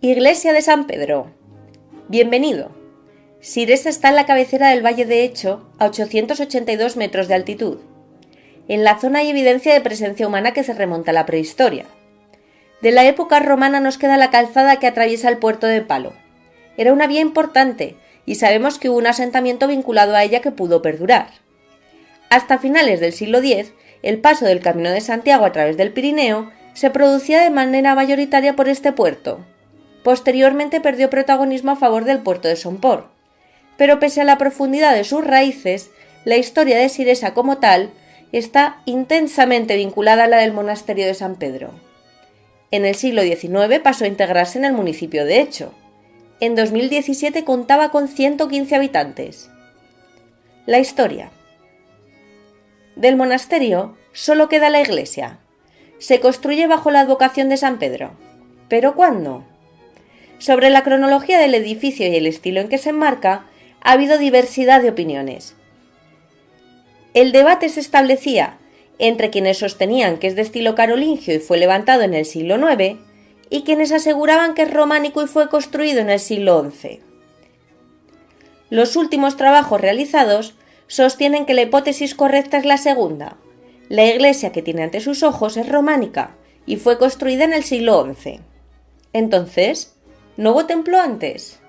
Iglesia de San Pedro. Bienvenido. Siresa está en la cabecera del Valle de Hecho, a 882 metros de altitud. En la zona hay evidencia de presencia humana que se remonta a la prehistoria. De la época romana nos queda la calzada que atraviesa el puerto de Palo. Era una vía importante y sabemos que hubo un asentamiento vinculado a ella que pudo perdurar. Hasta finales del siglo X, el paso del Camino de Santiago a través del Pirineo se producía de manera mayoritaria por este puerto. Posteriormente perdió protagonismo a favor del puerto de Somport. Pero pese a la profundidad de sus raíces, la historia de Siresa como tal está intensamente vinculada a la del monasterio de San Pedro. En el siglo XIX pasó a integrarse en el municipio de Hecho. En 2017 contaba con 115 habitantes. La historia. Del monasterio solo queda la iglesia. Se construye bajo la advocación de San Pedro. ¿Pero cuándo? Sobre la cronología del edificio y el estilo en que se enmarca, ha habido diversidad de opiniones. El debate se establecía entre quienes sostenían que es de estilo carolingio y fue levantado en el siglo IX, y quienes aseguraban que es románico y fue construido en el siglo XI. Los últimos trabajos realizados sostienen que la hipótesis correcta es la segunda. La iglesia que tiene ante sus ojos es románica y fue construida en el siglo XI. Entonces, ¿no hubo templo antes?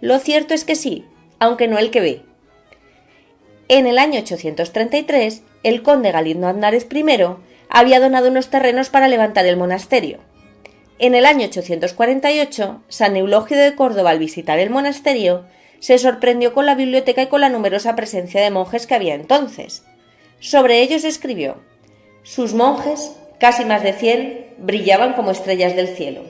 Lo cierto es que sí, aunque no el que ve. En el año 833, el conde Galindo Aznárez I había donado unos terrenos para levantar el monasterio. En el año 848, San Eulogio de Córdoba, al visitar el monasterio, se sorprendió con la biblioteca y con la numerosa presencia de monjes que había entonces. Sobre ellos escribió: «Sus monjes, casi más de 100, brillaban como estrellas del cielo».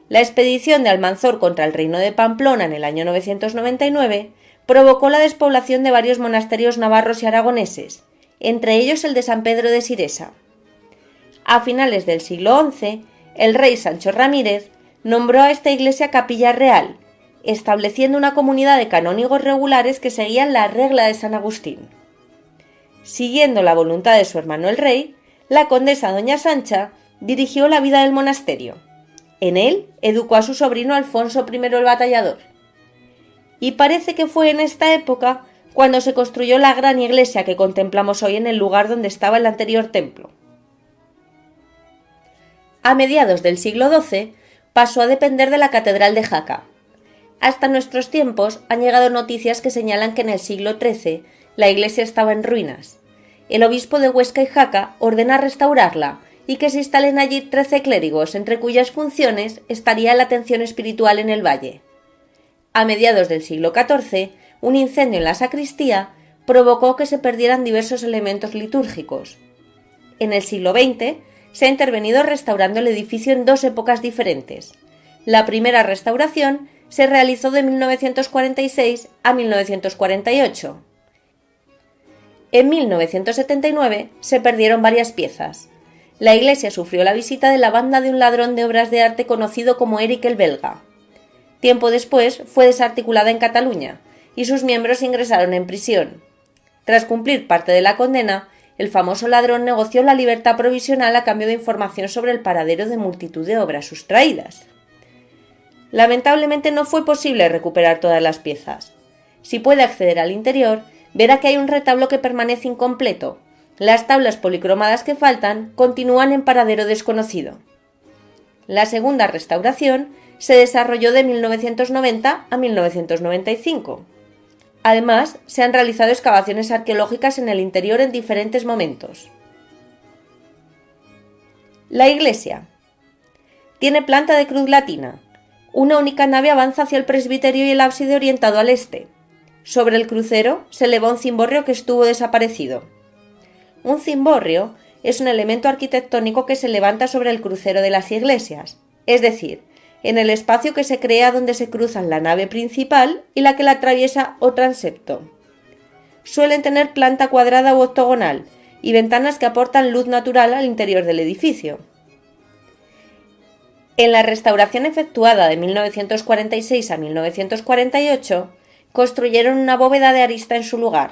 La expedición de Almanzor contra el reino de Pamplona en el año 999 provocó la despoblación de varios monasterios navarros y aragoneses, entre ellos el de San Pedro de Siresa. A finales del siglo XI, el rey Sancho Ramírez nombró a esta iglesia capilla real, estableciendo una comunidad de canónigos regulares que seguían la regla de San Agustín. Siguiendo la voluntad de su hermano el rey, la condesa doña Sancha dirigió la vida del monasterio. En él educó a su sobrino Alfonso I el Batallador. Y parece que fue en esta época cuando se construyó la gran iglesia que contemplamos hoy en el lugar donde estaba el anterior templo. A mediados del siglo XII pasó a depender de la Catedral de Jaca. Hasta nuestros tiempos han llegado noticias que señalan que en el siglo XIII la iglesia estaba en ruinas. El obispo de Huesca y Jaca ordena restaurarla y que se instalen allí 13 clérigos, entre cuyas funciones estaría la atención espiritual en el valle. A mediados del siglo XIV, un incendio en la sacristía provocó que se perdieran diversos elementos litúrgicos. En el siglo XX se ha intervenido restaurando el edificio en dos épocas diferentes. La primera restauración se realizó de 1946 a 1948. En 1979 se perdieron varias piezas. La iglesia sufrió la visita de la banda de un ladrón de obras de arte conocido como Eric el Belga. Tiempo después fue desarticulada en Cataluña y sus miembros ingresaron en prisión. Tras cumplir parte de la condena, el famoso ladrón negoció la libertad provisional a cambio de información sobre el paradero de multitud de obras sustraídas. Lamentablemente no fue posible recuperar todas las piezas. Si puede acceder al interior, verá que hay un retablo que permanece incompleto. Las tablas policromadas que faltan continúan en paradero desconocido. La segunda restauración se desarrolló de 1990 a 1995. Además, se han realizado excavaciones arqueológicas en el interior en diferentes momentos. La iglesia tiene planta de cruz latina. Una única nave avanza hacia el presbiterio y el ábside orientado al este. Sobre el crucero se eleva un cimborrio que estuvo desaparecido. Un cimborrio es un elemento arquitectónico que se levanta sobre el crucero de las iglesias, es decir, en el espacio que se crea donde se cruzan la nave principal y la que la atraviesa o transepto. Suelen tener planta cuadrada u octogonal y ventanas que aportan luz natural al interior del edificio. En la restauración efectuada de 1946 a 1948, construyeron una bóveda de arista en su lugar.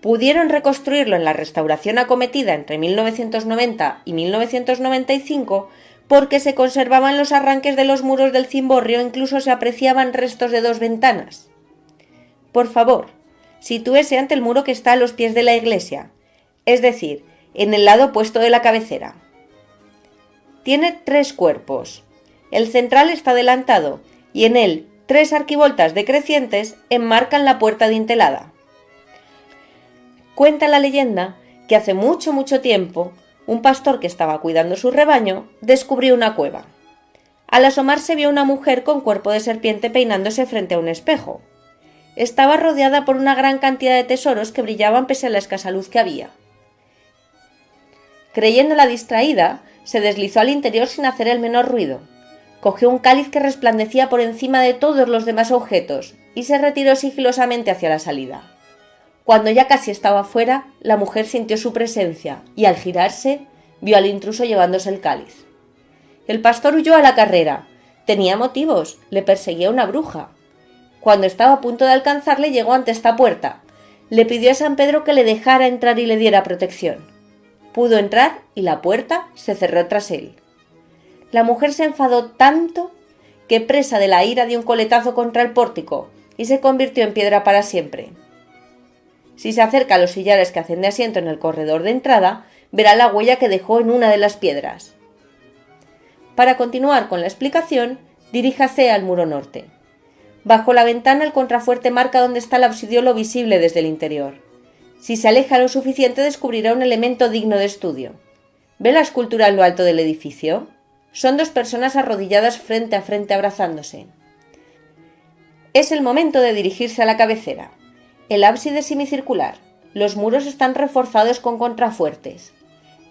Pudieron reconstruirlo en la restauración acometida entre 1990 y 1995 porque se conservaban los arranques de los muros del cimborrio e incluso se apreciaban restos de 2 ventanas. Por favor, sitúese ante el muro que está a los pies de la iglesia, es decir, en el lado opuesto de la cabecera. Tiene 3 cuerpos. El central está adelantado y en él 3 arquivoltas decrecientes enmarcan la puerta dintelada. Cuenta la leyenda que hace mucho tiempo un pastor que estaba cuidando su rebaño descubrió una cueva. Al asomarse vio una mujer con cuerpo de serpiente peinándose frente a un espejo. Estaba rodeada por una gran cantidad de tesoros que brillaban pese a la escasa luz que había. Creyéndola distraída, se deslizó al interior sin hacer el menor ruido. Cogió un cáliz que resplandecía por encima de todos los demás objetos y se retiró sigilosamente hacia la salida. Cuando ya casi estaba fuera, la mujer sintió su presencia y al girarse, vio al intruso llevándose el cáliz. El pastor huyó a la carrera. Tenía motivos, le perseguía una bruja. Cuando estaba a punto de alcanzarle, llegó ante esta puerta. Le pidió a San Pedro que le dejara entrar y le diera protección. Pudo entrar y la puerta se cerró tras él. La mujer se enfadó tanto que, presa de la ira, dio un coletazo contra el pórtico y se convirtió en piedra para siempre. Si se acerca a los sillares que hacen de asiento en el corredor de entrada, verá la huella que dejó en una de las piedras. Para continuar con la explicación, diríjase al muro norte. Bajo la ventana el contrafuerte marca dónde está el absidiolo visible desde el interior. Si se aleja lo suficiente descubrirá un elemento digno de estudio. ¿Ve la escultura en lo alto del edificio? Son 2 personas arrodilladas frente a frente abrazándose. Es el momento de dirigirse a la cabecera. El ábside es semicircular. Los muros están reforzados con contrafuertes.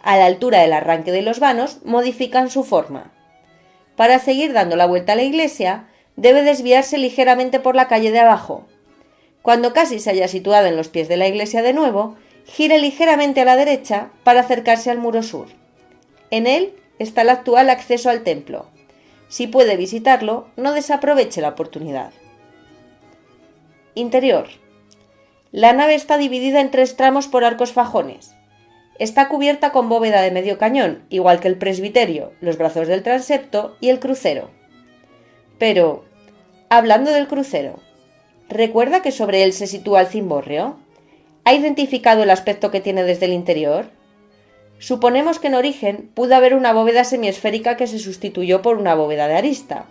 A la altura del arranque de los vanos modifican su forma. Para seguir dando la vuelta a la iglesia, debe desviarse ligeramente por la calle de abajo. Cuando casi se haya situado en los pies de la iglesia de nuevo, gire ligeramente a la derecha para acercarse al muro sur. En él está el actual acceso al templo. Si puede visitarlo, no desaproveche la oportunidad. Interior. La nave está dividida en 3 tramos por arcos fajones. Está cubierta con bóveda de medio cañón, igual que el presbiterio, los brazos del transepto y el crucero. Pero, hablando del crucero, ¿recuerda que sobre él se sitúa el cimborrio? ¿Ha identificado el aspecto que tiene desde el interior? Suponemos que en origen pudo haber una bóveda semiesférica que se sustituyó por una bóveda de arista.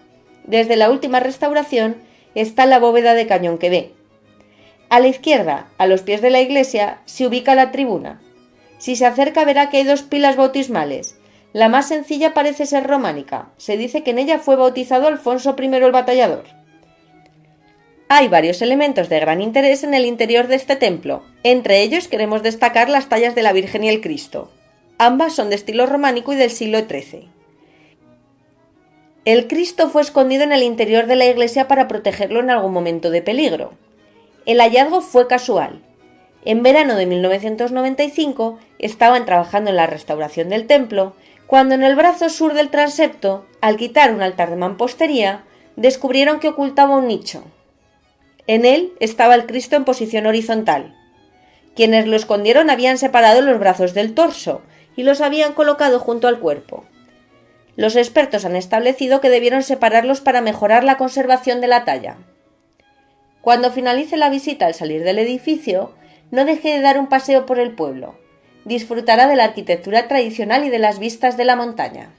Desde la última restauración está la bóveda de cañón que ve. A la izquierda, a los pies de la iglesia, se ubica la tribuna. Si se acerca verá que hay 2 pilas bautismales. La más sencilla parece ser románica. Se dice que en ella fue bautizado Alfonso I el Batallador. Hay varios elementos de gran interés en el interior de este templo. Entre ellos queremos destacar las tallas de la Virgen y el Cristo. Ambas son de estilo románico y del siglo XIII. El Cristo fue escondido en el interior de la iglesia para protegerlo en algún momento de peligro. El hallazgo fue casual. En verano de 1995 estaban trabajando en la restauración del templo cuando en el brazo sur del transepto, al quitar un altar de mampostería, descubrieron que ocultaba un nicho. En él estaba el Cristo en posición horizontal. Quienes lo escondieron habían separado los brazos del torso y los habían colocado junto al cuerpo. Los expertos han establecido que debieron separarlos para mejorar la conservación de la talla. Cuando finalice la visita al salir del edificio, no deje de dar un paseo por el pueblo. Disfrutará de la arquitectura tradicional y de las vistas de la montaña.